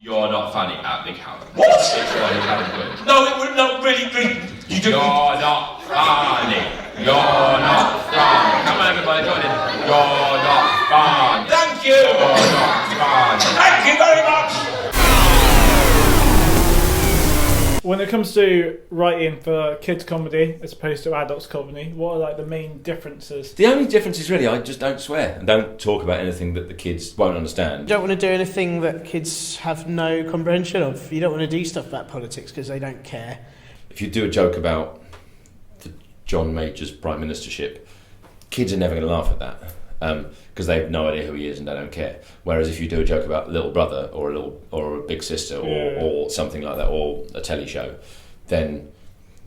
You're not funny at Big House. What? No, it would not really. You do. You're not funny. You're not funny. Come on, everybody, join in. You're not funny. Thank you. You're not funny. Thank you very much. When it comes to writing for kids comedy as opposed to adults comedy, what are like the main differences? The only difference is really I just don't swear and don't talk about anything that the kids won't understand. You don't want to do anything that kids have no comprehension of. You don't want to do stuff about politics because they don't care. If you do a joke about the John Major's prime ministership, kids are never going to laugh at that because they have no idea who he is and they don't care. Whereas if you do a joke about little brother or a big sister or something like that, or a telly show, then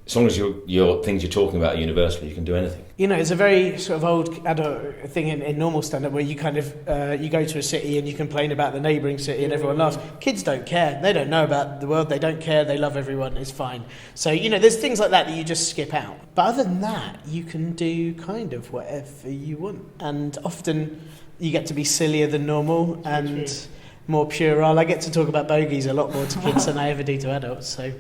as long as your things you're talking about are universal, you can do anything. You know, it's a very sort of old adult thing in normal stand-up where you kind of you go to a city and you complain about the neighbouring city and everyone laughs. Kids don't care. They don't know about the world. They don't care. They love everyone. It's fine. So, you know, there's things like that you just skip out. But other than that, you can do kind of whatever you want. And often you get to be sillier than normal and more puerile. I get to talk about bogies a lot more to kids than I ever do to adults, so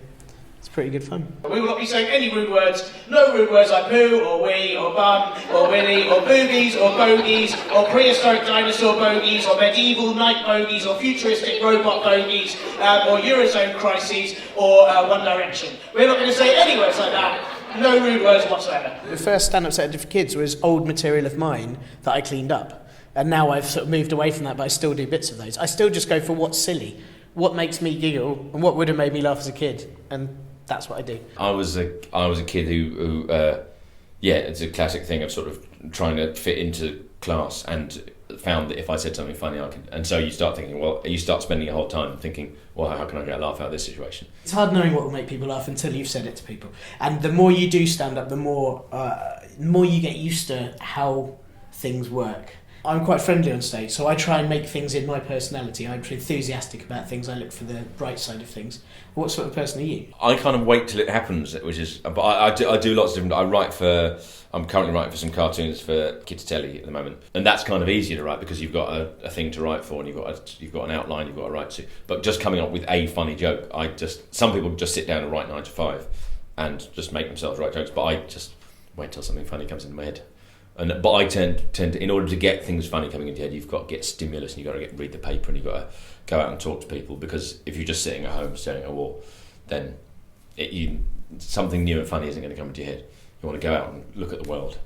it's pretty good fun. We will not be saying any rude words, no rude words like poo, or wee, or bum, or willy, or boobies, or bogies, or prehistoric dinosaur bogies, or medieval night bogies, or futuristic robot bogies, or Eurozone crises, or One Direction. We're not going to say any words like that. No rude words whatsoever. The first stand-up set I did for kids was old material of mine that I cleaned up. And now I've sort of moved away from that, but I still do bits of those. I still just go for what's silly, what makes me giggle, and what would have made me laugh as a kid. And that's what I do. I was a kid who it's a classic thing of sort of trying to fit into class and found that if I said something funny, I could. And so you start thinking, you start spending your whole time thinking, well, how can I get a laugh out of this situation? It's hard knowing what will make people laugh until you've said it to people. And the more you do stand up, the more you get used to how things work. I'm quite friendly on stage, so I try and make things in my personality. I'm enthusiastic about things. I look for the bright side of things. What sort of person are you? I kind of wait till it happens, but I do lots of different. I'm currently writing for some cartoons for Kids Telly at the moment, and that's kind of easier to write because you've got a thing to write for, and you've got an outline you've got to write to. But just coming up with a funny joke, some people just sit down and write 9 to 5, and just make themselves write jokes. But I just wait till something funny comes into my head. But I tend to, in order to get things funny coming into your head, you've got to get stimulus and you've got to read the paper and you've got to go out and talk to people, because if you're just sitting at home staring at a wall, then something new and funny isn't going to come into your head. You want to go out and look at the world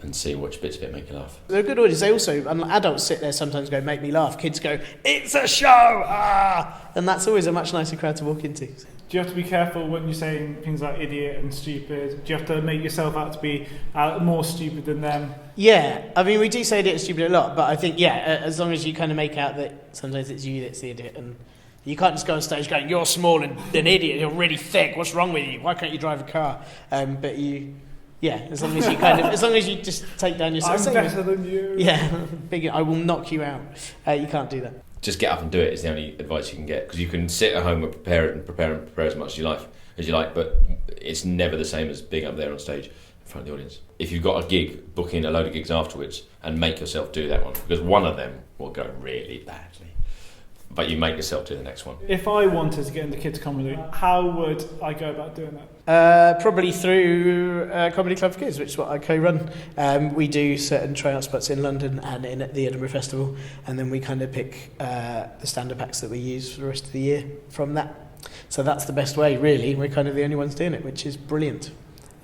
and see which bits of it make you laugh. They're a good audience. They also, and adults sit there sometimes go, make me laugh. Kids go, it's a show! Ah! And that's always a much nicer crowd to walk into. Do you have to be careful when you're saying things like idiot and stupid? Do you have to make yourself out to be more stupid than them? Yeah, I mean, we do say idiot and stupid a lot, but I think, as long as you kind of make out that sometimes it's you that's the idiot, and you can't just go on stage going, you're small and an idiot, you're really thick, what's wrong with you? Why can't you drive a car? But you... Yeah, as long as you just take down yourself. I'm better than you. Yeah, I will knock you out. You can't do that. Just get up and do it is the only advice you can get, because you can sit at home and prepare as much as you like, but it's never the same as being up there on stage in front of the audience. If you've got a gig, book in a load of gigs afterwards and make yourself do that one, because one of them will go really badly. But you make yourself do the next one. If I wanted to get into kids comedy, how would I go about doing that? Probably through Comedy Club for Kids, which is what I co-run. We do certain tryout spots in London and in at the Edinburgh Festival, and then we kind of pick the stand-up acts that we use for the rest of the year from that. So that's the best way, really. We're kind of the only ones doing it, which is brilliant.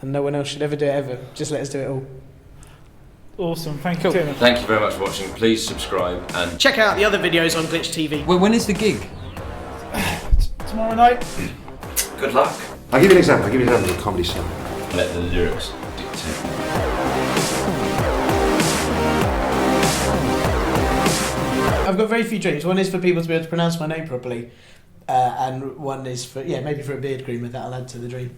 And no one else should ever do it ever. Just let us do it all. Awesome, thank you, Tiernan. Thank you very much for watching. Please subscribe and check out the other videos on glitchedTV. Well, when is the gig? Tomorrow night. Good luck. I'll give you an example. Of a comedy song. Let the lyrics dictate. I've got very few dreams. One is for people to be able to pronounce my name properly, and one is for maybe for a beard groomer. That'll add to the dream.